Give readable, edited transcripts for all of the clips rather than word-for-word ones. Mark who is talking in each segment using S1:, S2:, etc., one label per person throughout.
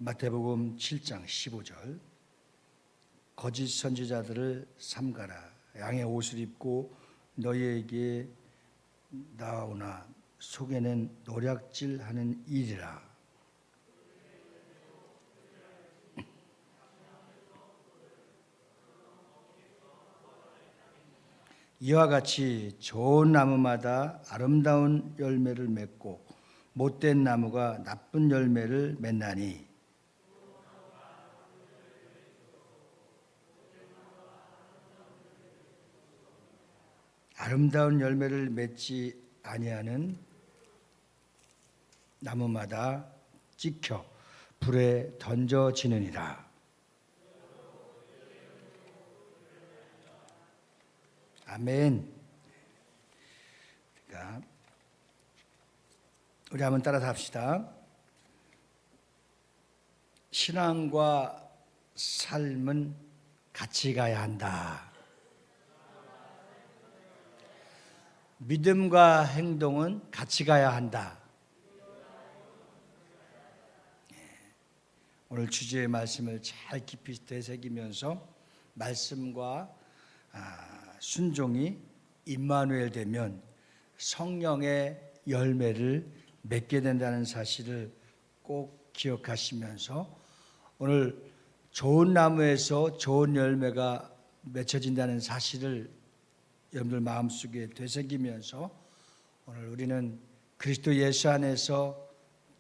S1: 마태복음 7장 15절 거짓 선지자들을 삼가라. 양의 옷을 입고 너희에게 나오나 속에는 노략질하는 일이라. 이와 같이 좋은 나무마다 아름다운 열매를 맺고 못된 나무가 나쁜 열매를 맺나니 아름다운 열매를 맺지 아니하는 나무마다 찍혀 불에 던져지느니라. 아멘. 그러니까 우리 한번 따라서 합시다. 신앙과 삶은 같이 가야 한다. 믿음과 행동은 같이 가야 한다. 오늘 주제의 말씀을 잘 깊이 되새기면서 말씀과 순종이 임마누엘 되면 성령의 열매를 맺게 된다는 사실을 꼭 기억하시면서 오늘 좋은 나무에서 좋은 열매가 맺혀진다는 사실을 여러분들 마음속에 되새기면서 오늘 우리는 그리스도 예수 안에서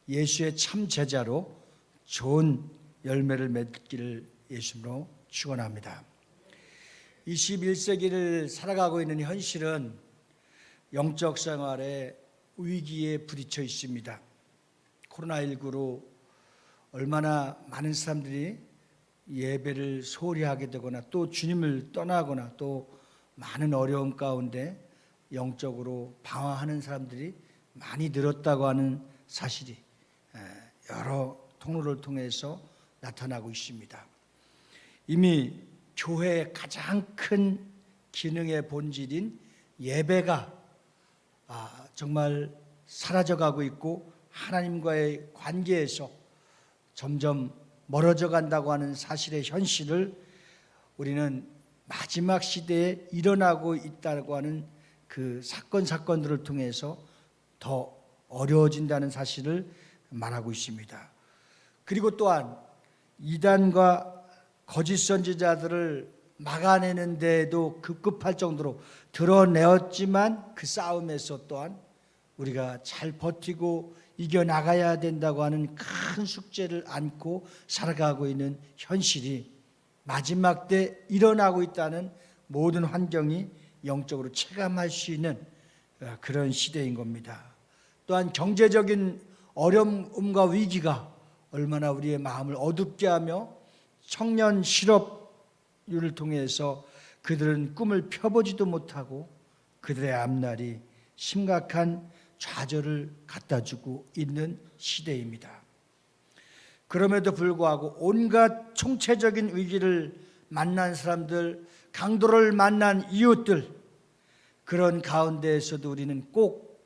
S1: 예수의 참 제자로 좋은 열매를 맺기를 예수로 축원합니다. 21세기를 살아가고 있는 현실은 영적 생활에 위기에 부딪혀 있습니다. 코로나19로 얼마나 많은 사람들이 예배를 소홀히 하게 되거나 또 주님을 떠나거나 또 많은 어려움 가운데 영적으로 방황하는 사람들이 많이 늘었다고 하는 사실이 여러 통로를 통해서 나타나고 있습니다. 이미 교회의 가장 큰 기능의 본질인 예배가 정말 사라져가고 있고 하나님과의 관계에서 점점 멀어져 간다고 하는 사실의 현실을 우리는 마지막 시대에 일어나고 있다고 하는 그 사건들을 통해서 더 어려워진다는 사실을 말하고 있습니다. 그리고 또한 이단과 거짓 선지자들을 막아내는 데에도 급급할 정도로 드러내었지만 그 싸움에서 또한 우리가 잘 버티고 이겨나가야 된다고 하는 큰 숙제를 안고 살아가고 있는 현실이 마지막 때 일어나고 있다는 모든 환경이 영적으로 체감할 수 있는 그런 시대인 겁니다. 또한 경제적인 어려움과 위기가 얼마나 우리의 마음을 어둡게 하며 청년 실업률을 통해서 그들은 꿈을 펴보지도 못하고 그들의 앞날이 심각한 좌절을 갖다주고 있는 시대입니다. 그럼에도 불구하고 온갖 총체적인 위기를 만난 사람들, 강도를 만난 이웃들, 그런 가운데에서도 우리는 꼭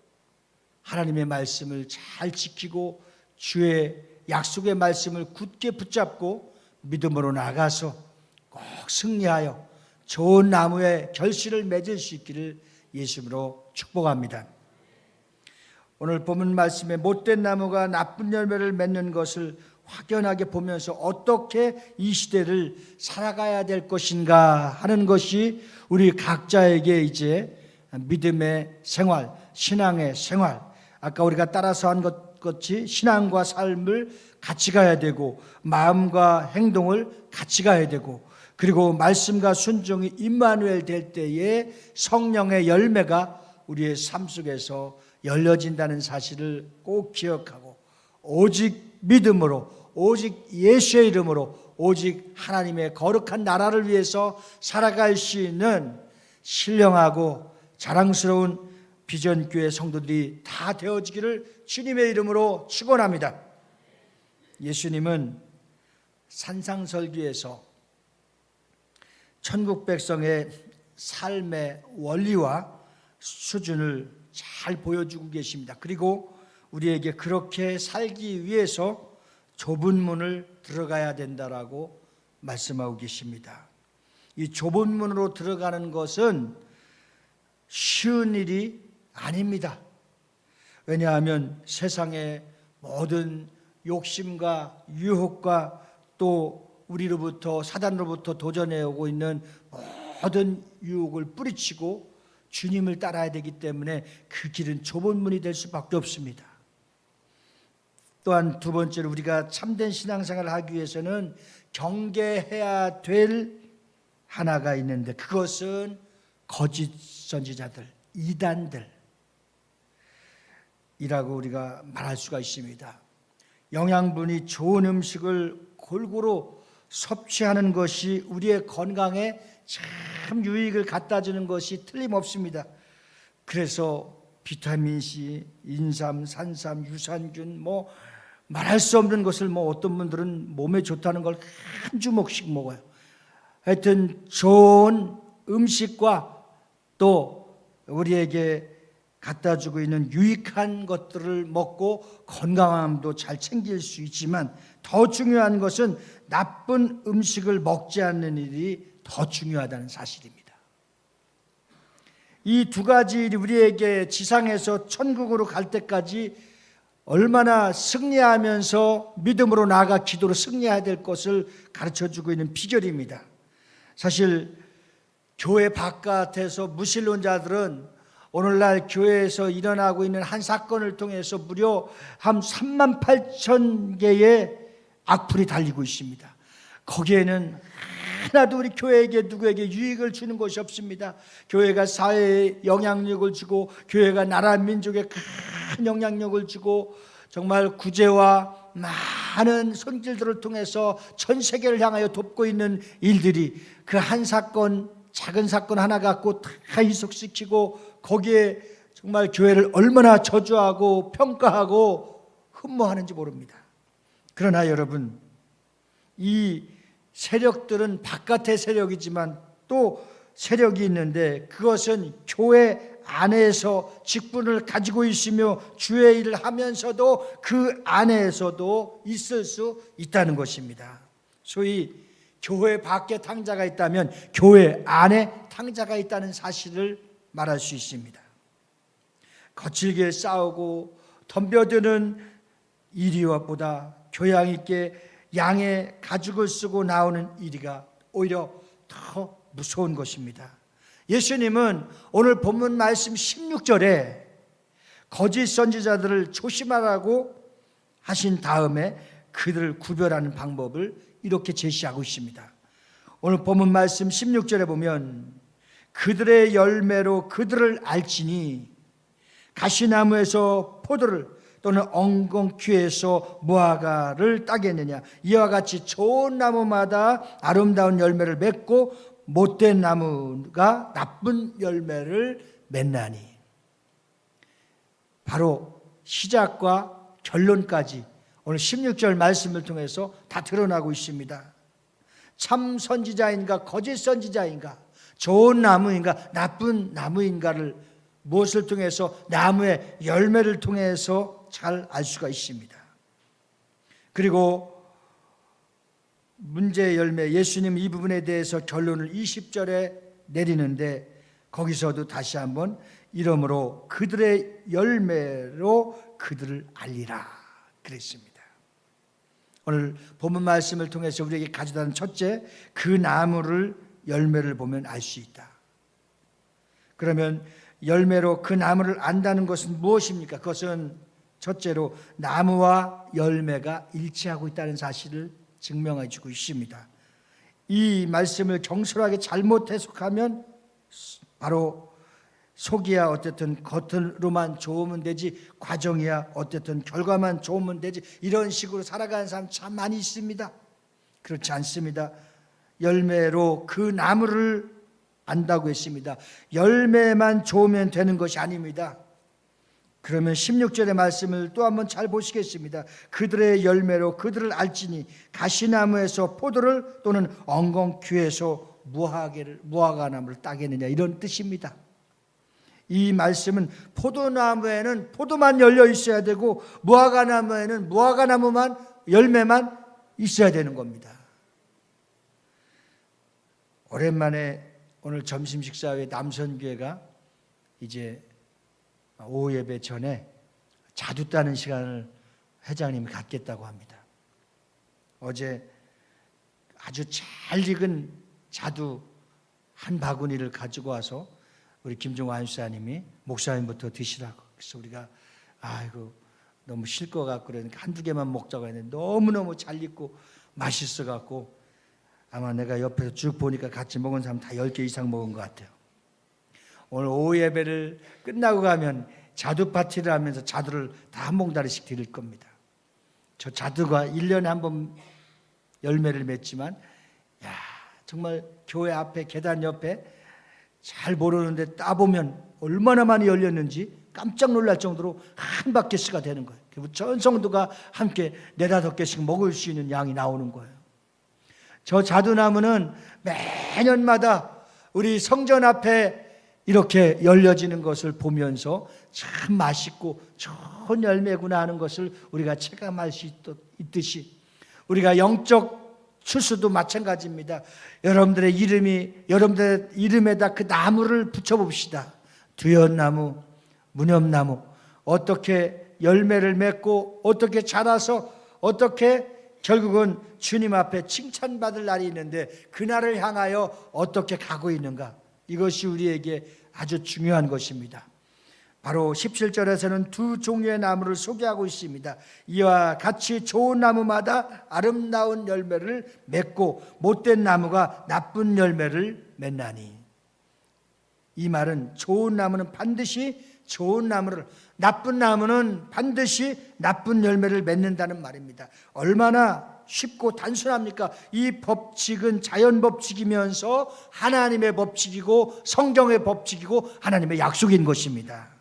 S1: 하나님의 말씀을 잘 지키고 주의 약속의 말씀을 굳게 붙잡고 믿음으로 나가서 꼭 승리하여 좋은 나무의 결실을 맺을 수 있기를 예수님으로 축복합니다. 오늘 본문 말씀에 못된 나무가 나쁜 열매를 맺는 것을 확연하게 보면서 어떻게 이 시대를 살아가야 될 것인가 하는 것이 우리 각자에게 이제 믿음의 생활, 신앙의 생활, 아까 우리가 따라서 한 것 같이 신앙과 삶을 같이 가야 되고 마음과 행동을 같이 가야 되고 그리고 말씀과 순종이 임마누엘 될 때에 성령의 열매가 우리의 삶 속에서 열려진다는 사실을 꼭 기억하고 오직 믿음으로 오직 예수의 이름으로 오직 하나님의 거룩한 나라를 위해서 살아갈 수 있는 신령하고 자랑스러운 비전교회 성도들이 다 되어지기를 주님의 이름으로 축원합니다. 예수님은 산상설교에서 천국 백성의 삶의 원리와 수준을 잘 보여주고 계십니다. 그리고 우리에게 그렇게 살기 위해서 좁은 문을 들어가야 된다라고 말씀하고 계십니다. 이 좁은 문으로 들어가는 것은 쉬운 일이 아닙니다. 왜냐하면 세상의 모든 욕심과 유혹과 또 우리로부터 사단으로부터 도전해 오고 있는 모든 유혹을 뿌리치고 주님을 따라야 되기 때문에 그 길은 좁은 문이 될 수밖에 없습니다. 또한 두 번째로 우리가 참된 신앙생활을 하기 위해서는 경계해야 될 하나가 있는데 그것은 거짓 선지자들, 이단들이라고 우리가 말할 수가 있습니다. 영양분이 좋은 음식을 골고루 섭취하는 것이 우리의 건강에 참 유익을 갖다 주는 것이 틀림없습니다. 그래서 비타민C, 인삼, 산삼, 유산균 말할 수 없는 것을 어떤 분들은 몸에 좋다는 걸 한 주먹씩 먹어요. 하여튼 좋은 음식과 또 우리에게 갖다 주고 있는 유익한 것들을 먹고 건강함도 잘 챙길 수 있지만 더 중요한 것은 나쁜 음식을 먹지 않는 일이 더 중요하다는 사실입니다. 이 두 가지 일이 우리에게 지상에서 천국으로 갈 때까지 얼마나 승리하면서 믿음으로 나아가 기도로 승리해야 될 것을 가르쳐주고 있는 비결입니다. 사실 교회 바깥에서 무신론자들은 오늘날 교회에서 일어나고 있는 한 사건을 통해서 무려 한 3만 8천 개의 악플이 달리고 있습니다. 거기에는 하나도 우리 교회에게 누구에게 유익을 주는 것이 없습니다. 교회가 사회에 영향력을 주고 교회가 나라 민족에 큰 영향력을 주고 정말 구제와 많은 손길들을 통해서 전 세계를 향하여 돕고 있는 일들이 그 한 사건, 작은 사건 하나 갖고 다 희석시키고 거기에 정말 교회를 얼마나 저주하고 평가하고 흠모하는지 모릅니다. 그러나 여러분, 이 세력들은 바깥의 세력이지만 또 세력이 있는데 그것은 교회 안에서 직분을 가지고 있으며 주의 일을 하면서도 그 안에서도 있을 수 있다는 것입니다. 소위 교회 밖에 탕자가 있다면 교회 안에 탕자가 있다는 사실을 말할 수 있습니다. 거칠게 싸우고 덤벼드는 이리와보다 교양 있게 양의 가죽을 쓰고 나오는 이리가 오히려 더 무서운 것입니다. 예수님은 오늘 본문 말씀 16절에 거짓 선지자들을 조심하라고 하신 다음에 그들을 구별하는 방법을 이렇게 제시하고 있습니다. 오늘 본문 말씀 16절에 보면 그들의 열매로 그들을 알지니 가시나무에서 포도를 또는 엉겅퀴에서 무화과를 따겠느냐. 이와 같이 좋은 나무마다 아름다운 열매를 맺고 못된 나무가 나쁜 열매를 맺나니. 바로 시작과 결론까지 오늘 16절 말씀을 통해서 다 드러나고 있습니다. 참 선지자인가 거짓 선지자인가, 좋은 나무인가 나쁜 나무인가를 무엇을 통해서? 나무의 열매를 통해서 잘 알 수가 있습니다. 그리고 문제의 열매, 예수님 이 부분에 대해서 결론을 20절에 내리는데 거기서도 다시 한번 이러므로 그들의 열매로 그들을 알리라 그랬습니다. 오늘 본문 말씀을 통해서 우리에게 가져다는 첫째, 그 나무를 열매를 보면 알 수 있다. 그러면 열매로 그 나무를 안다는 것은 무엇입니까? 그것은 첫째로 나무와 열매가 일치하고 있다는 사실을 증명해 주고 있습니다. 이 말씀을 경솔하게 잘못 해석하면 바로 속이야 어쨌든 겉으로만 좋으면 되지, 과정이야 어쨌든 결과만 좋으면 되지, 이런 식으로 살아가는 사람 참 많이 있습니다. 그렇지 않습니다. 열매로 그 나무를 안다고 했습니다. 열매만 좋으면 되는 것이 아닙니다. 그러면 16절의 말씀을 또 한번 잘 보시겠습니다. 그들의 열매로 그들을 알지니 가시나무에서 포도를 또는 엉겅퀴에서 무화과나무를 따겠느냐, 이런 뜻입니다. 이 말씀은 포도나무에는 포도만 열려 있어야 되고 무화과나무에는 무화과나무만 열매만 있어야 되는 겁니다. 오랜만에 오늘 점심 식사 후에 남선교회가 이제 오후 예배 전에 자두 따는 시간을 회장님이 갖겠다고 합니다. 어제 아주 잘 익은 자두 한 바구니를 가지고 와서 우리 김종환 수사님이 목사님부터 드시라고. 그래서 우리가 아이고 너무 쉴 것 같고 그러니까 한두 개만 먹자고 했는데 너무너무 잘 익고 맛있어 갖고 아마 내가 옆에서 쭉 보니까 같이 먹은 사람 다 10개 이상 먹은 것 같아요. 오늘 오후 예배를 끝나고 가면 자두 파티를 하면서 자두를 다 한 봉다리씩 드릴 겁니다. 저 자두가 1년에 한 번 열매를 맺지만 야 정말 교회 앞에 계단 옆에 잘 모르는데 따보면 얼마나 많이 열렸는지 깜짝 놀랄 정도로 한 바퀴씩가 되는 거예요. 그리고 전 성도가 함께 4-5개씩 먹을 수 있는 양이 나오는 거예요. 저 자두나무는 매년마다 우리 성전 앞에 이렇게 열려지는 것을 보면서 참 맛있고 좋은 열매구나 하는 것을 우리가 체감할 수 있듯이 우리가 영적 추수도 마찬가지입니다. 여러분들의 이름에다 그 나무를 붙여봅시다. 두연나무, 무념나무 어떻게 열매를 맺고 어떻게 자라서 어떻게 결국은 주님 앞에 칭찬받을 날이 있는데 그날을 향하여 어떻게 가고 있는가, 이것이 우리에게 아주 중요한 것입니다. 바로 17절에서는 두 종류의 나무를 소개하고 있습니다. 이와 같이 좋은 나무마다 아름다운 열매를 맺고 못된 나무가 나쁜 열매를 맺나니, 이 말은 좋은 나무는 반드시 좋은 나무를, 나쁜 나무는 반드시 나쁜 열매를 맺는다는 말입니다. 얼마나 쉽고 단순합니까? 이 법칙은 자연 법칙이면서 하나님의 법칙이고 성경의 법칙이고 하나님의 약속인 것입니다.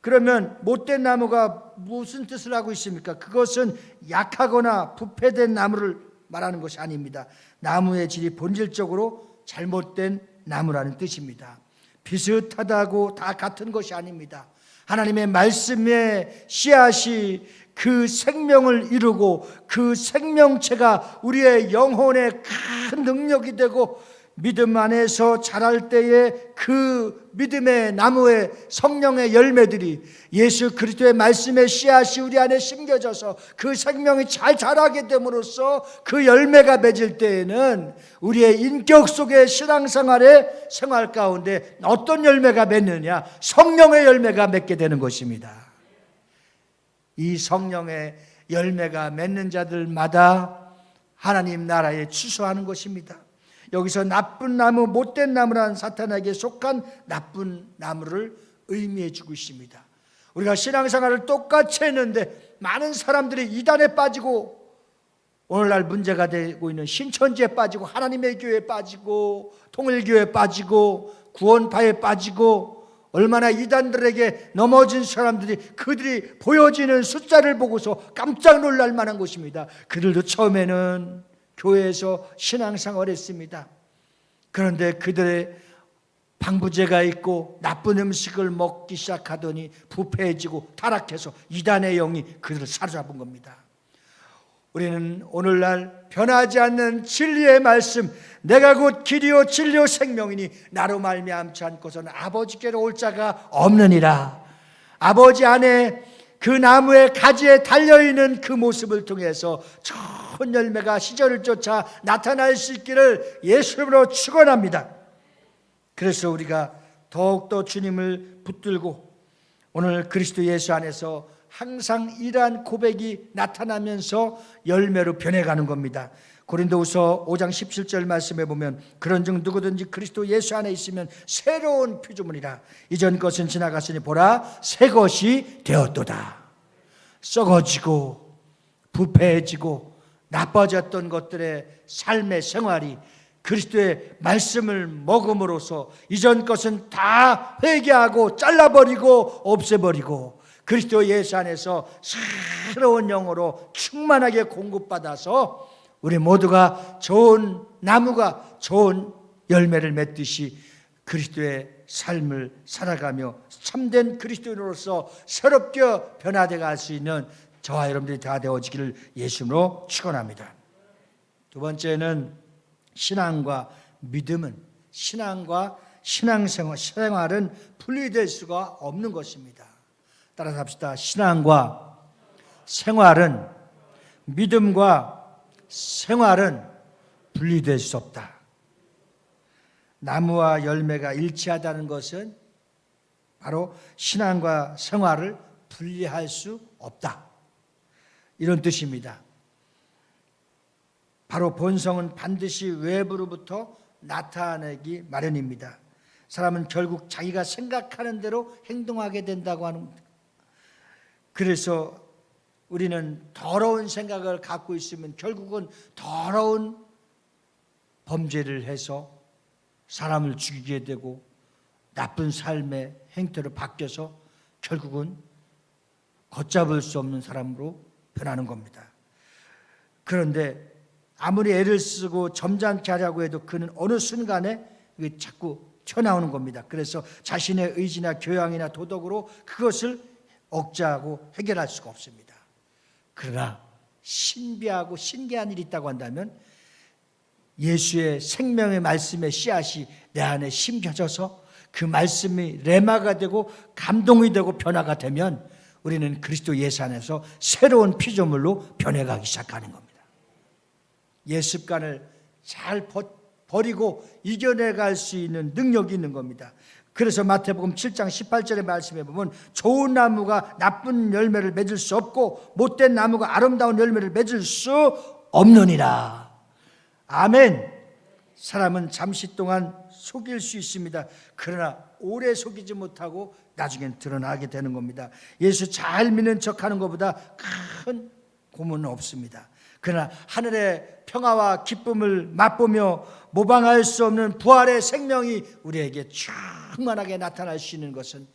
S1: 그러면 못된 나무가 무슨 뜻을 하고 있습니까? 그것은 약하거나 부패된 나무를 말하는 것이 아닙니다. 나무의 질이 본질적으로 잘못된 나무라는 뜻입니다. 비슷하다고 다 같은 것이 아닙니다. 하나님의 말씀의 씨앗이 그 생명을 이루고 그 생명체가 우리의 영혼의 큰 능력이 되고 믿음 안에서 자랄 때에 그 믿음의 나무의 성령의 열매들이 예수 그리스도의 말씀의 씨앗이 우리 안에 심겨져서 그 생명이 잘 자라게 됨으로써 그 열매가 맺을 때에는 우리의 인격 속의 신앙생활의 생활 가운데 어떤 열매가 맺느냐? 성령의 열매가 맺게 되는 것입니다. 이 성령의 열매가 맺는 자들마다 하나님 나라에 추수하는 것입니다. 여기서 나쁜 나무, 못된 나무란 사탄에게 속한 나쁜 나무를 의미해 주고 있습니다. 우리가 신앙생활을 똑같이 했는데 많은 사람들이 이단에 빠지고 오늘날 문제가 되고 있는 신천지에 빠지고 하나님의 교회에 빠지고 통일교회에 빠지고 구원파에 빠지고 얼마나 이단들에게 넘어진 사람들이 그들이 보여지는 숫자를 보고서 깜짝 놀랄 만한 것입니다. 그들도 처음에는 교회에서 신앙생활을 했습니다. 그런데 그들의 방부제가 있고 나쁜 음식을 먹기 시작하더니 부패해지고 타락해서 이단의 영이 그들을 사로잡은 겁니다. 우리는 오늘날 변하지 않는 진리의 말씀, 내가 곧 길이요 진리요 생명이니 나로 말미암지 않고서는 아버지께로 올 자가 없느니라. 아버지 안에 그 나무의 가지에 달려있는 그 모습을 통해서 좋은 열매가 시절을 쫓아 나타날 수 있기를 예수님으로 축원합니다. 그래서 우리가 더욱더 주님을 붙들고 오늘 그리스도 예수 안에서 항상 이러한 고백이 나타나면서 열매로 변해가는 겁니다. 고린도후서 5장 17절 말씀에 보면 그런즉 누구든지 그리스도 예수 안에 있으면 새로운 피조물이라. 이전 것은 지나갔으니 보라 새 것이 되었도다. 썩어지고 부패해지고 나빠졌던 것들의 삶의 생활이 그리스도의 말씀을 먹음으로써 이전 것은 다 회개하고 잘라버리고 없애버리고 그리스도 예수 안에서 새로운 영으로 충만하게 공급받아서 우리 모두가 좋은 나무가 좋은 열매를 맺듯이 그리스도의 삶을 살아가며 참된 그리스도인으로서 새롭게 변화되어 갈 수 있는 저와 여러분들이 다 되어지기를 예수님으로 축원합니다. 두 번째는 신앙과 믿음은, 신앙과 신앙생활은 분리될 수가 없는 것입니다. 따라서 합시다. 신앙과 생활은, 믿음과 생활은 분리될 수 없다. 나무와 열매가 일치하다는 것은 바로 신앙과 생활을 분리할 수 없다, 이런 뜻입니다. 바로 본성은 반드시 외부로부터 나타내기 마련입니다. 사람은 결국 자기가 생각하는 대로 행동하게 된다고 하는 겁니다. 그래서 우리는 더러운 생각을 갖고 있으면 결국은 더러운 범죄를 해서 사람을 죽이게 되고 나쁜 삶의 행태로 바뀌어서 결국은 걷잡을 수 없는 사람으로 변하는 겁니다. 그런데 아무리 애를 쓰고 점잖게 하려고 해도 그는 어느 순간에 자꾸 튀어나오는 겁니다. 그래서 자신의 의지나 교양이나 도덕으로 그것을 억제하고 해결할 수가 없습니다. 그러나 신비하고 신기한 일이 있다고 한다면 예수의 생명의 말씀의 씨앗이 내 안에 심겨져서 그 말씀이 레마가 되고 감동이 되고 변화가 되면 우리는 그리스도 예수 안에서 새로운 피조물로 변해가기 시작하는 겁니다. 옛 습관을 잘 버리고 이겨내갈 수 있는 능력이 있는 겁니다. 그래서 마태복음 7장 18절의 말씀에 보면 좋은 나무가 나쁜 열매를 맺을 수 없고 못된 나무가 아름다운 열매를 맺을 수 없느니라. 아멘. 사람은 잠시 동안 속일 수 있습니다. 그러나 오래 속이지 못하고 나중엔 드러나게 되는 겁니다. 예수 잘 믿는 척하는 것보다 큰 고문은 없습니다. 그러나 하늘의 평화와 기쁨을 맛보며 모방할 수 없는 부활의 생명이 우리에게 충만하게 나타날 수 있는 것은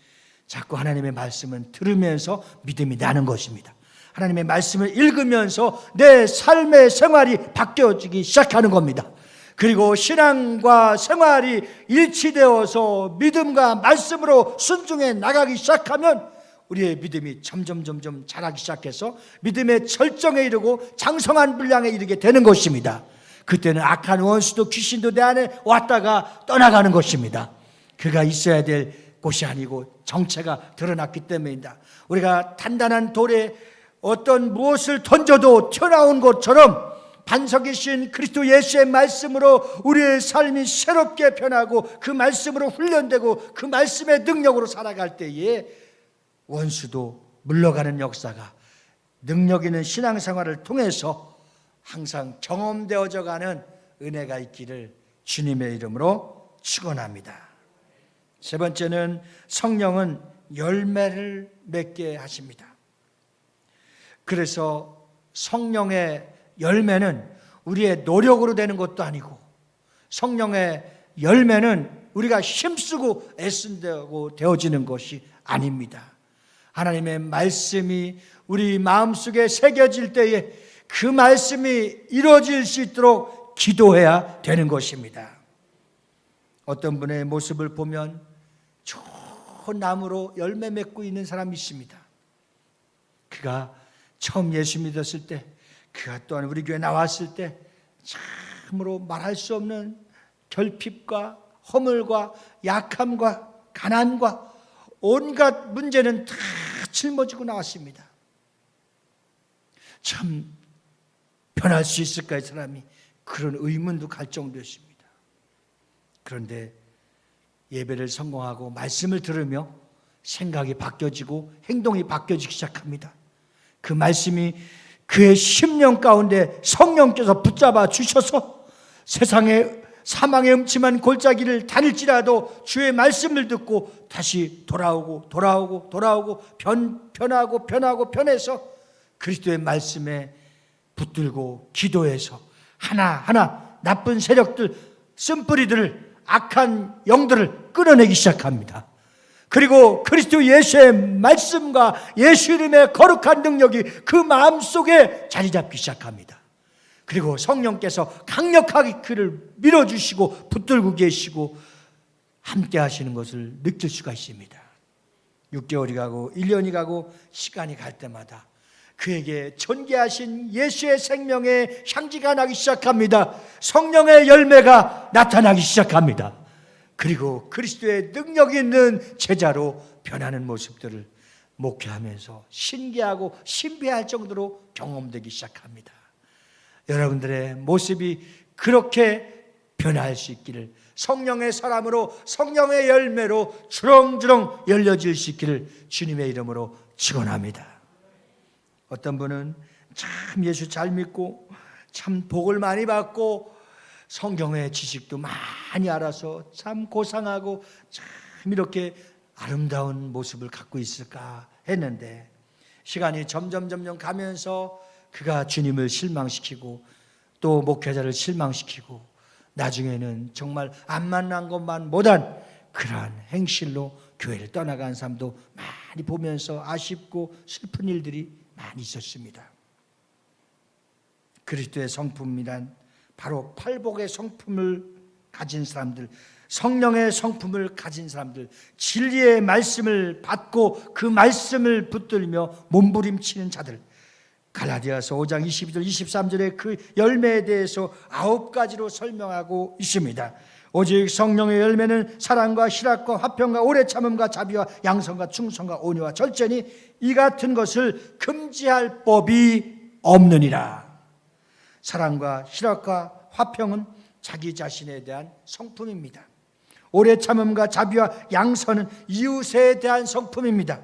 S1: 자꾸 하나님의 말씀을 들으면서 믿음이 나는 것입니다. 하나님의 말씀을 읽으면서 내 삶의 생활이 바뀌어지기 시작하는 겁니다. 그리고 신앙과 생활이 일치되어서 믿음과 말씀으로 순종해 나가기 시작하면 우리의 믿음이 점점 자라기 시작해서 믿음의 절정에 이르고 장성한 분량에 이르게 되는 것입니다. 그때는 악한 원수도 귀신도 내 안에 왔다가 떠나가는 것입니다. 그가 있어야 될 곳이 아니고 정체가 드러났기 때문입니다. 우리가 단단한 돌에 어떤 무엇을 던져도 튀어나온 것처럼 반석이신 그리스도 예수의 말씀으로 우리의 삶이 새롭게 변하고 그 말씀으로 훈련되고 그 말씀의 능력으로 살아갈 때에 원수도 물러가는 역사가 능력 있는 신앙생활을 통해서 항상 경험되어져 가는 은혜가 있기를 주님의 이름으로 축원합니다. 세 번째는 성령은 열매를 맺게 하십니다. 그래서 성령의 열매는 우리의 노력으로 되는 것도 아니고 성령의 열매는 우리가 힘쓰고 애쓴다고 되어지는 것이 아닙니다. 하나님의 말씀이 우리 마음속에 새겨질 때에 그 말씀이 이루어질 수 있도록 기도해야 되는 것입니다. 어떤 분의 모습을 보면 좋은 나무로 열매 맺고 있는 사람이 있습니다. 그가 처음 예수 믿었을 때, 그가 또한 우리 교회 나왔을 때 참으로 말할 수 없는 결핍과 허물과 약함과 가난과 온갖 문제는 다 짊어지고 나왔습니다. 참 변할 수 있을까 이 사람이, 그런 의문도 갈 정도였습니다. 그런데 예배를 성공하고 말씀을 들으며 생각이 바뀌어지고 행동이 바뀌어지기 시작합니다. 그 말씀이 그의 심령 가운데 성령께서 붙잡아 주셔서 세상에 사망의 음침한 골짜기를 다닐지라도 주의 말씀을 듣고 다시 돌아오고 변해서 그리스도의 말씀에 붙들고 기도해서 하나하나 나쁜 세력들, 쓴뿌리들을, 악한 영들을 끊어내기 시작합니다. 그리고 그리스도 예수의 말씀과 예수 이름의 거룩한 능력이 그 마음속에 자리 잡기 시작합니다. 그리고 성령께서 강력하게 그를 밀어주시고 붙들고 계시고 함께 하시는 것을 느낄 수가 있습니다. 6개월이 가고 1년이 가고 시간이 갈 때마다 그에게 전개하신 예수의 생명의 향기가 나기 시작합니다. 성령의 열매가 나타나기 시작합니다. 그리고 그리스도의 능력 있는 제자로 변하는 모습들을 목회하면서 신기하고 신비할 정도로 경험되기 시작합니다. 여러분들의 모습이 그렇게 변할 수 있기를, 성령의 사람으로 성령의 열매로 주렁주렁 열려질 수 있기를 주님의 이름으로 축원합니다. 어떤 분은 참 예수 잘 믿고 참 복을 많이 받고 성경의 지식도 많이 알아서 참 고상하고 참 이렇게 아름다운 모습을 갖고 있을까 했는데, 시간이 점점 가면서 그가 주님을 실망시키고 또 목회자를 실망시키고 나중에는 정말 안 만난 것만 못한 그러한 행실로 교회를 떠나간 사람도 많이 보면서 아쉽고 슬픈 일들이 많이 있었습니다. 그리스도의 성품이란 바로 팔복의 성품을 가진 사람들, 성령의 성품을 가진 사람들, 진리의 말씀을 받고 그 말씀을 붙들며 몸부림치는 자들, 갈라디아서 5장 22절 23절에 그 열매에 대해서 9가지로 설명하고 있습니다. 오직 성령의 열매는 사랑과 희락과 화평과 오래 참음과 자비와 양선과 충성과 온유와 절제니 이 같은 것을 금지할 법이 없느니라. 사랑과 희락과 화평은 자기 자신에 대한 성품입니다. 오래 참음과 자비와 양선은 이웃에 대한 성품입니다.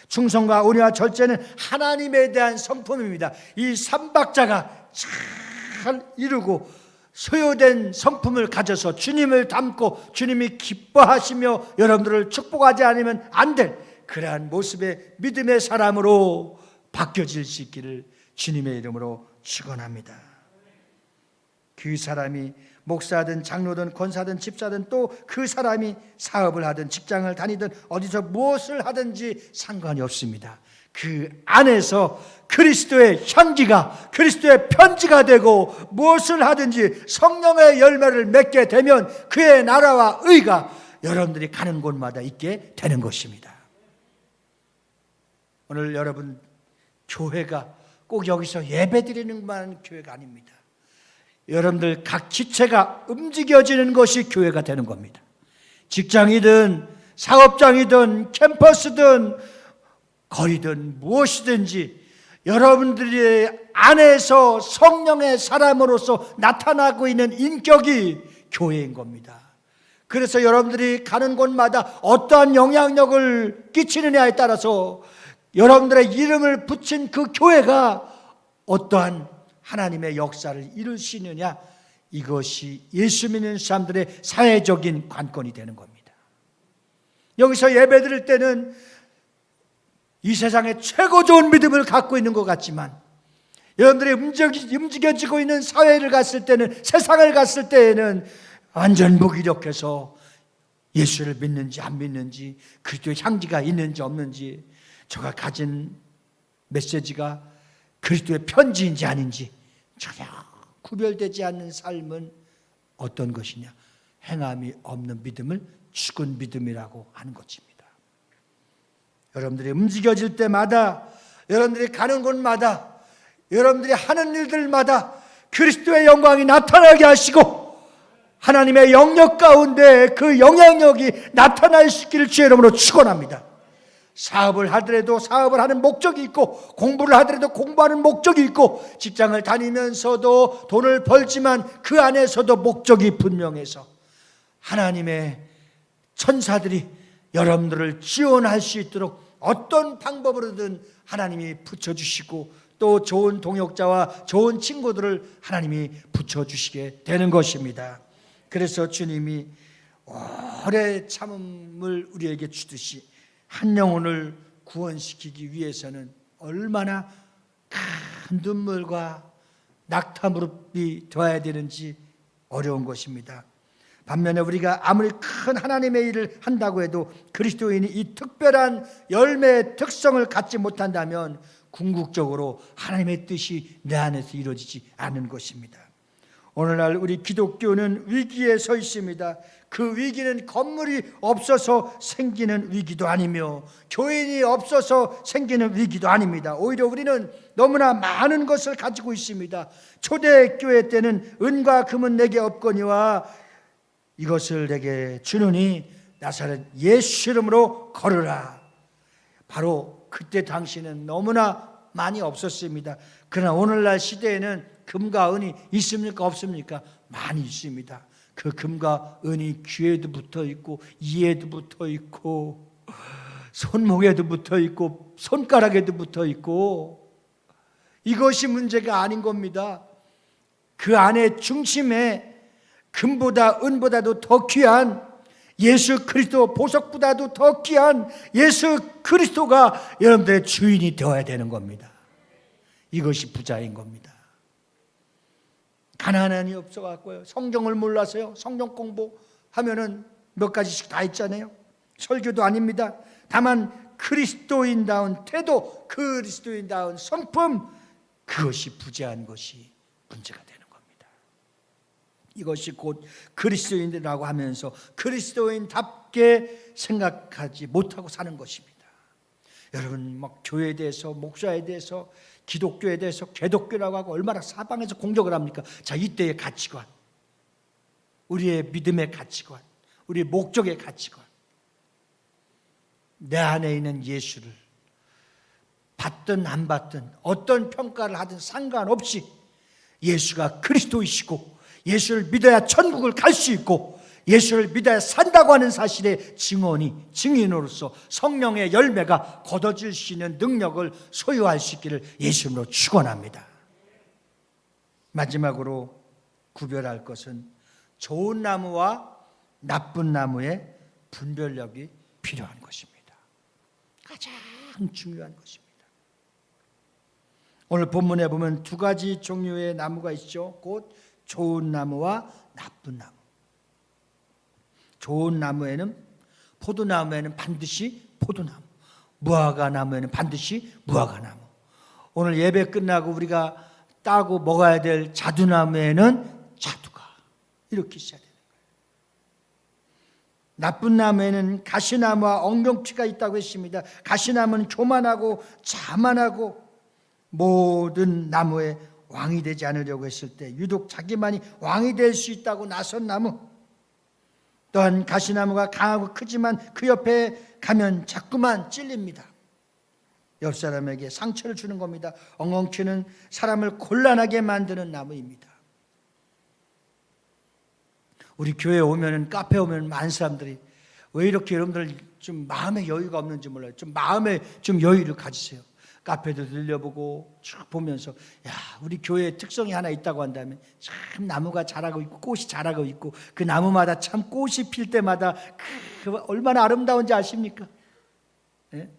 S1: 충성과 온유와 절제는 하나님에 대한 성품입니다. 이 삼박자가 잘 이루고 소요된 성품을 가져서 주님을 닮고 주님이 기뻐하시며 여러분들을 축복하지 않으면 안 될 그러한 모습의 믿음의 사람으로 바뀌어질 수 있기를 주님의 이름으로 축원합니다. 그 사람이 목사든 장로든 권사든 집사든 또 그 사람이 사업을 하든 직장을 다니든 어디서 무엇을 하든지 상관이 없습니다. 그 안에서 그리스도의 향기가, 그리스도의 편지가 되고 무엇을 하든지 성령의 열매를 맺게 되면 그의 나라와 의가 여러분들이 가는 곳마다 있게 되는 것입니다. 오늘 여러분, 교회가 꼭 여기서 예배드리는 것만 교회가 아닙니다. 여러분들 각 지체가 움직여지는 것이 교회가 되는 겁니다. 직장이든 사업장이든 캠퍼스든 거리든 무엇이든지 여러분들이 안에서 성령의 사람으로서 나타나고 있는 인격이 교회인 겁니다. 그래서 여러분들이 가는 곳마다 어떠한 영향력을 끼치느냐에 따라서 여러분들의 이름을 붙인 그 교회가 어떠한 하나님의 역사를 이룰 수 있느냐, 이것이 예수 믿는 사람들의 사회적인 관건이 되는 겁니다. 여기서 예배드릴 때는 이 세상에 최고 좋은 믿음을 갖고 있는 것 같지만 여러분들이 움직여지고 있는 사회를 갔을 때는, 세상을 갔을 때에는 완전 무기력해서 예수를 믿는지 안 믿는지, 그리스도의 향기가 있는지 없는지, 저가 가진 메시지가 그리스도의 편지인지 아닌지 전혀 구별되지 않는 삶은 어떤 것이냐, 행함이 없는 믿음을 죽은 믿음이라고 하는 것입니다. 여러분들이 움직여질 때마다, 여러분들이 가는 곳마다, 여러분들이 하는 일들마다 그리스도의 영광이 나타나게 하시고 하나님의 영역 가운데 그 영향력이 나타날 수 있기를 주의 이름으로 축원합니다. 사업을 하더라도 사업을 하는 목적이 있고, 공부를 하더라도 공부하는 목적이 있고, 직장을 다니면서도 돈을 벌지만 그 안에서도 목적이 분명해서 하나님의 천사들이 여러분들을 지원할 수 있도록 어떤 방법으로든 하나님이 붙여주시고 또 좋은 동역자와 좋은 친구들을 하나님이 붙여주시게 되는 것입니다. 그래서 주님이 오래 참음을 우리에게 주듯이 한 영혼을 구원시키기 위해서는 얼마나 큰 눈물과 낙타무릎이 되어야 되는지 어려운 것입니다. 반면에 우리가 아무리 큰 하나님의 일을 한다고 해도 그리스도인이 이 특별한 열매의 특성을 갖지 못한다면 궁극적으로 하나님의 뜻이 내 안에서 이루어지지 않는 것입니다. 오늘날 우리 기독교는 위기에 서 있습니다. 그 위기는 건물이 없어서 생기는 위기도 아니며 교인이 없어서 생기는 위기도 아닙니다. 오히려 우리는 너무나 많은 것을 가지고 있습니다. 초대교회 때는 은과 금은 내게 없거니와 이것을 내게 주노니 나사렛 예수 이름으로 걸으라. 바로 그때 당시는 너무나 많이 없었습니다. 그러나 오늘날 시대에는 금과 은이 있습니까? 없습니까? 많이 있습니다. 그 금과 은이 귀에도 붙어 있고 이에도 붙어 있고 손목에도 붙어 있고 손가락에도 붙어 있고 이것이 문제가 아닌 겁니다. 그 안에 중심에 금보다 은보다도 더 귀한 예수 그리스도 보석보다도 더 귀한 예수 그리스도가 여러분들의 주인이 되어야 되는 겁니다. 이것이 부자인 겁니다. 가난한이 없어갖고요. 성경을 몰라서요. 성경 공부하면은 몇 가지씩 다 있잖아요. 설교도 아닙니다. 다만 그리스도인다운 태도, 그리스도인다운 성품, 그것이 부재한 것이 문제가 되는 겁니다. 이것이 곧 그리스도인이라고 하면서 그리스도인답게 생각하지 못하고 사는 것입니다. 여러분 막 교회에 대해서 목사에 대해서 기독교에 대해서 개독교라고 하고 얼마나 사방에서 공격을 합니까? 자, 이때의 가치관, 우리의 믿음의 가치관, 우리의 목적의 가치관, 내 안에 있는 예수를 받든 안 받든 어떤 평가를 하든 상관없이 예수가 그리스도이시고 예수를 믿어야 천국을 갈 수 있고 예수를 믿어야 산다고 하는 사실의 증인으로서 성령의 열매가 거둬질 수 있는 능력을 소유할 수 있기를 예수님으로 축원합니다. 마지막으로 구별할 것은 좋은 나무와 나쁜 나무의 분별력이 필요한 것입니다. 가장 중요한 것입니다. 오늘 본문에 보면 두 가지 종류의 나무가 있죠. 곧 좋은 나무와 나쁜 나무. 좋은 나무에는 포도나무에는 반드시 포도나무, 무화과 나무에는 반드시 무화과 나무. 오늘 예배 끝나고 우리가 따고 먹어야 될 자두나무에는 자두가 이렇게 있어야 되는 거예요. 나쁜 나무에는 가시나무와 엉겅퀴가 있다고 했습니다. 가시나무는 교만하고 자만하고 모든 나무의 왕이 되지 않으려고 했을 때 유독 자기만이 왕이 될 수 있다고 나선 나무. 또한 가시나무가 강하고 크지만 그 옆에 가면 자꾸만 찔립니다. 옆 사람에게 상처를 주는 겁니다. 엉겅퀴는 사람을 곤란하게 만드는 나무입니다. 우리 교회에 오면은 카페에 오면 많은 사람들이 왜 이렇게 여러분들 좀 마음의 여유가 없는지 몰라요. 좀 마음에 좀 여유를 가지세요. 카페도 들려보고 쭉 보면서 야, 우리 교회에 특성이 하나 있다고 한다면 참 나무가 자라고 있고 꽃이 자라고 있고 그 나무마다 참 꽃이 필 때마다 얼마나 아름다운지 아십니까? 예?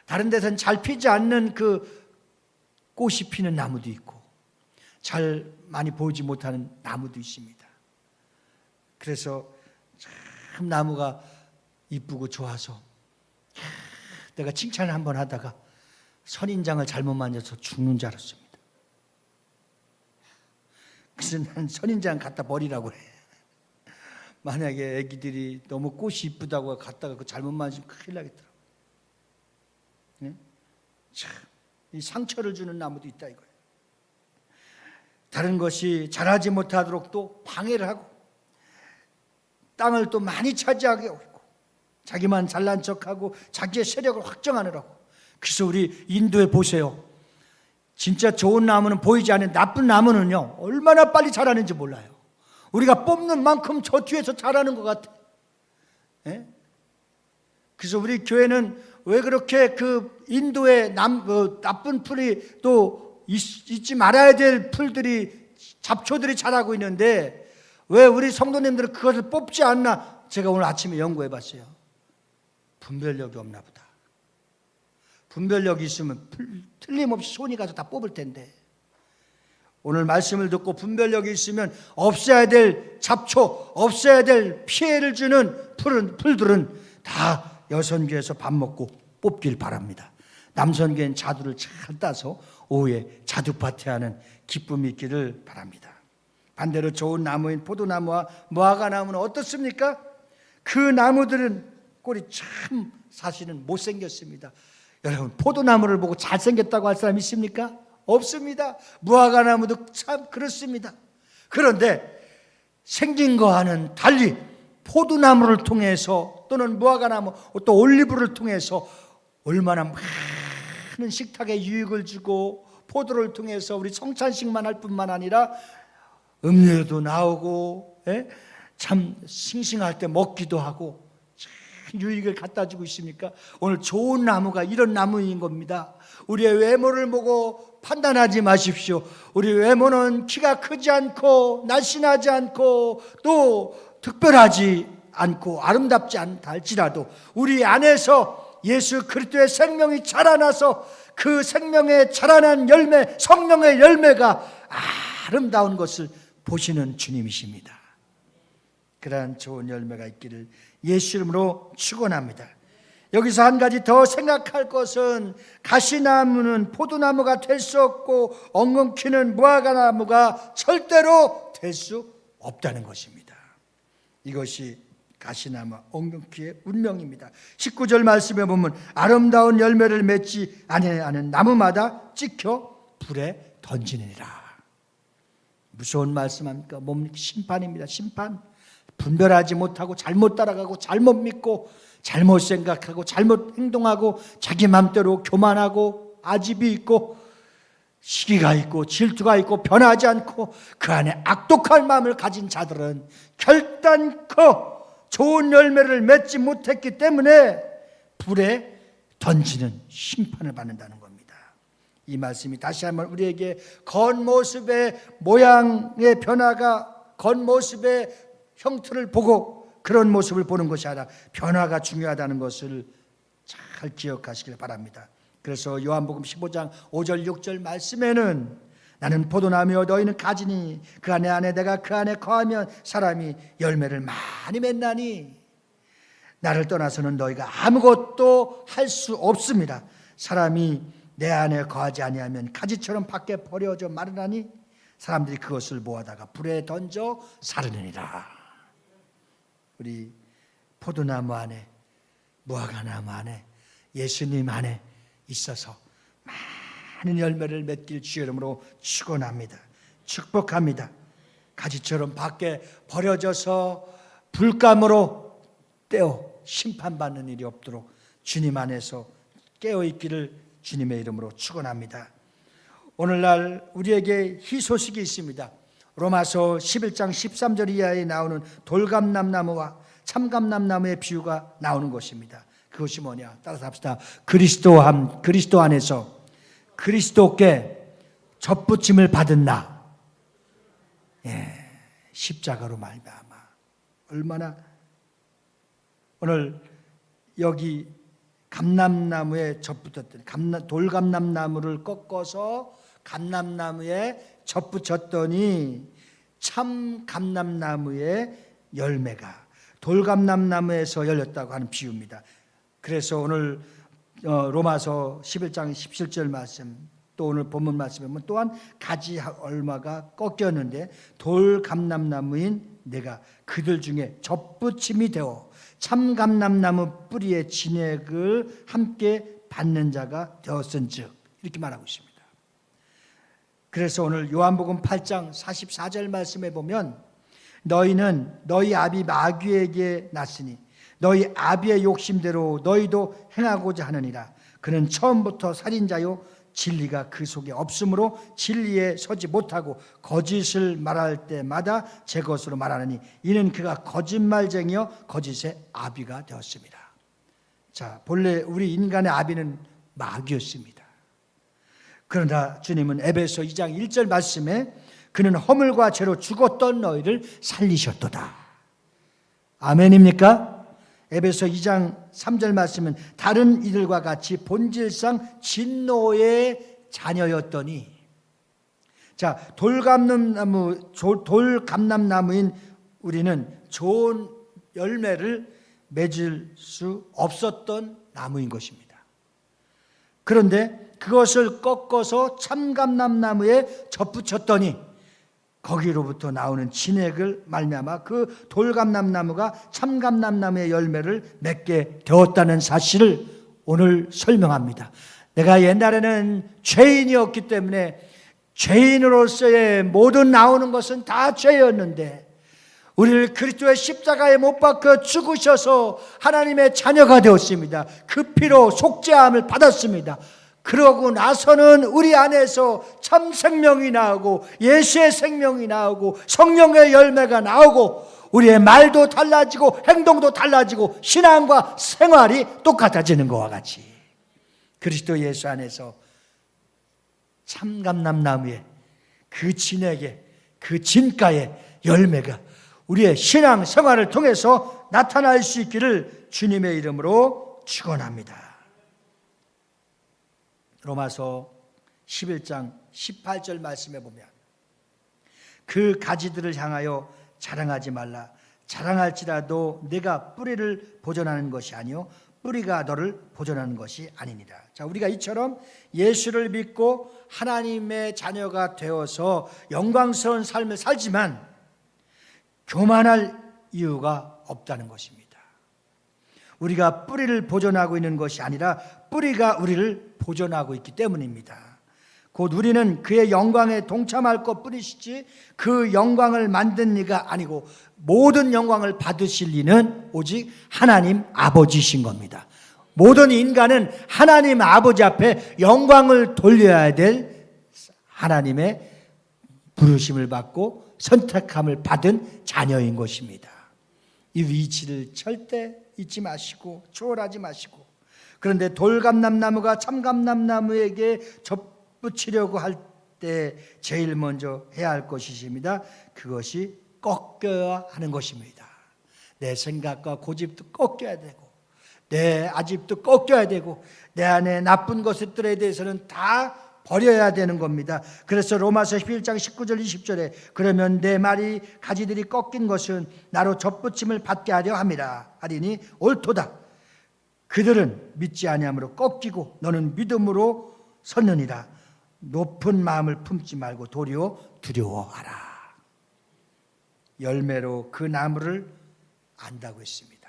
S1: 다른 데서는 잘 피지 않는 그 꽃이 피는 나무도 있고 잘 많이 보이지 못하는 나무도 있습니다. 그래서 참 나무가 이쁘고 좋아서 내가 칭찬을 한번 하다가 선인장을 잘못 만져서 죽는 줄 알았습니다. 그래서 난 선인장 갖다 버리라고 해. 만약에 애기들이 너무 꽃이 이쁘다고 갖다가 그 잘못 만지면 큰일 나겠더라고. 네? 참, 이 상처를 주는 나무도 있다 이거예요. 다른 것이 자라지 못하도록 또 방해를 하고 땅을 또 많이 차지하게 하고 자기만 잘난 척하고 자기의 세력을 확정하느라고. 그래서 우리 인도에 보세요. 진짜 좋은 나무는 보이지 않는 나쁜 나무는요 얼마나 빨리 자라는지 몰라요. 우리가 뽑는 만큼 저 뒤에서 자라는 것 같아. 예? 그래서 우리 교회는 왜 그렇게 그 인도의 나쁜 풀이 또 잊지 말아야 될 풀들이 잡초들이 자라고 있는데 왜 우리 성도님들은 그것을 뽑지 않나? 제가 오늘 아침에 연구해 봤어요. 분별력이 없나 보다. 분별력이 있으면 틀림없이 손이 가서 다 뽑을 텐데 오늘 말씀을 듣고 분별력이 있으면 없애야 될 잡초, 없애야 될 피해를 주는 풀들은 다 여선교에서 밥 먹고 뽑길 바랍니다. 남선교는 자두를 잘 따서 오후에 자두 파티하는 기쁨이 있기를 바랍니다. 반대로 좋은 나무인 포도나무와 무화과나무는 어떻습니까? 그 나무들은 꼴이 참 사실은 못생겼습니다. 여러분, 포도나무를 보고 잘생겼다고 할 사람 있습니까? 없습니다. 무화과나무도 참 그렇습니다. 그런데 생긴 거와는 달리 포도나무를 통해서 또는 무화과나무 또 올리브를 통해서 얼마나 많은 식탁에 유익을 주고, 포도를 통해서 우리 성찬식만 할 뿐만 아니라 음료도 나오고, 참 싱싱할 때 먹기도 하고 참 유익을 갖다 주고 있습니까? 오늘 좋은 나무가 이런 나무인 겁니다. 우리의 외모를 보고 판단하지 마십시오. 우리 외모는 키가 크지 않고 날씬하지 않고 또 특별하지 않고 아름답지 않다 할지라도 우리 안에서 예수 그리스도의 생명이 자라나서 그 생명의 자라난 열매, 성령의 열매가 아름다운 것을 보시는 주님이십니다. 그러한 좋은 열매가 있기를 예수 이름으로 축원합니다. 여기서 한 가지 더 생각할 것은 가시나무는 포도나무가 될 수 없고 엉겅퀴는 무화과나무가 절대로 될 수 없다는 것입니다. 이것이 가시나무 엉겅퀴의 운명입니다. 19절 말씀에 보면 아름다운 열매를 맺지 아니하는 나무마다 찍혀 불에 던지느니라. 무서운 말씀 아닙니까? 뭡니까? 심판입니다. 심판. 분별하지 못하고 잘못 따라가고 잘못 믿고 잘못 생각하고 잘못 행동하고 자기 맘대로 교만하고 아집이 있고 시기가 있고 질투가 있고 변하지 않고 그 안에 악독한 마음을 가진 자들은 결단코 좋은 열매를 맺지 못했기 때문에 불에 던지는 심판을 받는다는 겁니다. 이 말씀이 다시 한번 우리에게 겉모습의 모양의 변화가, 겉모습의 형태를 보고 그런 모습을 보는 것이 아니라 변화가 중요하다는 것을 잘 기억하시길 바랍니다. 그래서 요한복음 15장 5절 6절 말씀에는 나는 포도나무여 너희는 가지니 그 안에 내가 그 안에 거하면 사람이 열매를 많이 맺나니 나를 떠나서는 너희가 아무것도 할 수 없습니다. 사람이 내 안에 거하지 아니하면 가지처럼 밖에 버려져 마르나니 사람들이 그것을 모아다가 불에 던져 사르느니라. 우리 포도나무 안에 무화과나무 안에 예수님 안에 있어서 많은 열매를 맺길 주의 이름으로 축원합니다. 축복합니다. 가지처럼 밖에 버려져서 불감으로 떼어 심판받는 일이 없도록 주님 안에서 깨어있기를 주님의 이름으로 축원합니다. 오늘날 우리에게 희소식이 있습니다. 로마서 11장 13절 이하에 나오는 돌감람나무와 참감람나무의 비유가 나오는 것입니다. 그것이 뭐냐? 따라서 합시다. 그리스도 안에서 그리스도께 접붙임을 받은 나, 십자가로 말미암아. 얼마나 오늘 여기 감람나무에 접붙었더니 돌감람나무를 꺾어서 감람나무에 접붙였더니 참 감람나무의 열매가 돌감람나무에서 열렸다고 하는 비유입니다. 그래서 오늘 로마서 11장 17절 말씀, 또 오늘 본문 말씀에 보면 또한 가지 얼마가 꺾였는데 돌감람나무인 내가 그들 중에 접붙임이 되어 참감람나무 뿌리의 진액을 함께 받는 자가 되었은즉, 이렇게 말하고 있습니다. 그래서 오늘 요한복음 8장 44절 말씀에 보면 너희는 너희 아비 마귀에게 났으니 너희 아비의 욕심대로 너희도 행하고자 하느니라. 그는 처음부터 살인자요 진리가 그 속에 없으므로 진리에 서지 못하고 거짓을 말할 때마다 제 것으로 말하느니 이는 그가 거짓말쟁이여 거짓의 아비가 되었습니다. 자, 본래 우리 인간의 아비는 마귀였습니다. 그러나 주님은 에베소 2장 1절 말씀에 그는 허물과 죄로 죽었던 너희를 살리셨도다. 아멘입니까? 에베소 2장 3절 말씀은 다른 이들과 같이 본질상 진노의 자녀였더니, 자, 돌감람나무인 우리는 좋은 열매를 맺을 수 없었던 나무인 것입니다. 그런데 그것을 꺾어서 참감람나무에 접붙였더니 거기로부터 나오는 진액을 말미암아 그 돌감람나무가 참감람나무의 열매를 맺게 되었다는 사실을 오늘 설명합니다. 내가 옛날에는 죄인이었기 때문에 죄인으로서의 모든 나오는 것은 다 죄였는데 우리를 그리스도의 십자가에 못 박혀 죽으셔서 하나님의 자녀가 되었습니다. 그 피로 속죄함을 받았습니다. 그러고 나서는 우리 안에서 참 생명이 나오고 예수의 생명이 나오고 성령의 열매가 나오고 우리의 말도 달라지고 행동도 달라지고 신앙과 생활이 똑같아지는 것과 같이 그리스도 예수 안에서 참감람나무의 그 진액의 그 진가의 열매가 우리의 신앙 생활을 통해서 나타날 수 있기를 주님의 이름으로 축원합니다. 로마서 11장 18절 말씀에 보면 그 가지들을 향하여 자랑하지 말라. 자랑할지라도 내가 뿌리를 보존하는 것이 아니요 뿌리가 너를 보존하는 것이 아니니라. 자, 우리가 이처럼 예수를 믿고 하나님의 자녀가 되어서 영광스러운 삶을 살지만 교만할 이유가 없다는 것입니다. 우리가 뿌리를 보존하고 있는 것이 아니라 뿌리가 우리를 보존하고 있기 때문입니다. 곧 우리는 그의 영광에 동참할 것뿐이시지 그 영광을 만든 이가 아니고 모든 영광을 받으실 이는 오직 하나님 아버지신 겁니다. 모든 인간은 하나님 아버지 앞에 영광을 돌려야 될 하나님의 부르심을 받고 선택함을 받은 자녀인 것입니다. 이 위치를 절대 잊지 마시고 초월하지 마시고 그런데 돌감람나무가 참감람나무에게 접붙이려고 할 때 제일 먼저 해야 할 것이십니다. 그것이 꺾여야 하는 것입니다. 내 생각과 고집도 꺾여야 되고 내 아집도 꺾여야 되고 내 안에 나쁜 것들에 대해서는 다 버려야 되는 겁니다. 그래서 로마서 11장 19절 20절에 그러면 내 말이 가지들이 꺾인 것은 나로 접붙임을 받게 하려 함이라 하리니 옳도다. 그들은 믿지 아니함으로 꺾이고 너는 믿음으로 섰느니라. 높은 마음을 품지 말고 도리어 두려워하라. 열매로 그 나무를 안다고 했습니다.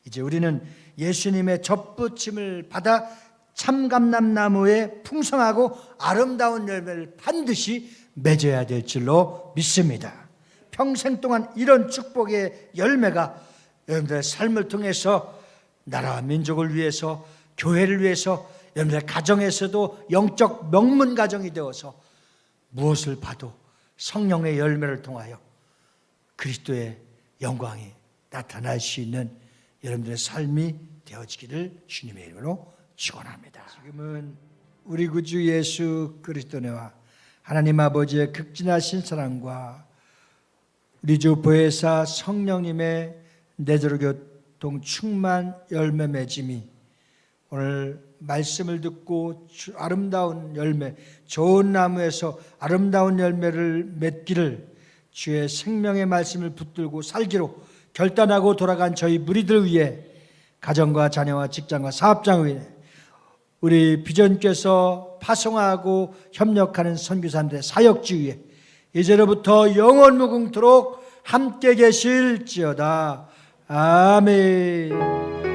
S1: 이제 우리는 예수님의 접붙임을 받아 참감람나무의 풍성하고 아름다운 열매를 반드시 맺어야 될 줄로 믿습니다. 평생 동안 이런 축복의 열매가 여러분들의 삶을 통해서 나라와 민족을 위해서 교회를 위해서 여러분들의 가정에서도 영적 명문 가정이 되어서 무엇을 봐도 성령의 열매를 통하여 그리스도의 영광이 나타날 수 있는 여러분들의 삶이 되어지기를 주님의 이름으로 축원합니다. 지금은 우리 구주 예수 그리스도와 하나님 아버지의 극진하신 사랑과 우리 주 보혜사 성령님의 내저로 교통 충만 열매 맺음이 오늘 말씀을 듣고 아름다운 열매, 좋은 나무에서 아름다운 열매를 맺기를 주의 생명의 말씀을 붙들고 살기로 결단하고 돌아간 저희 무리들 위해 가정과 자녀와 직장과 사업장 위해 우리 비전께서 파송하고 협력하는 선교사님들의 사역지 위에 이제로부터 영원 무궁토록 함께 계실지어다. 아멘.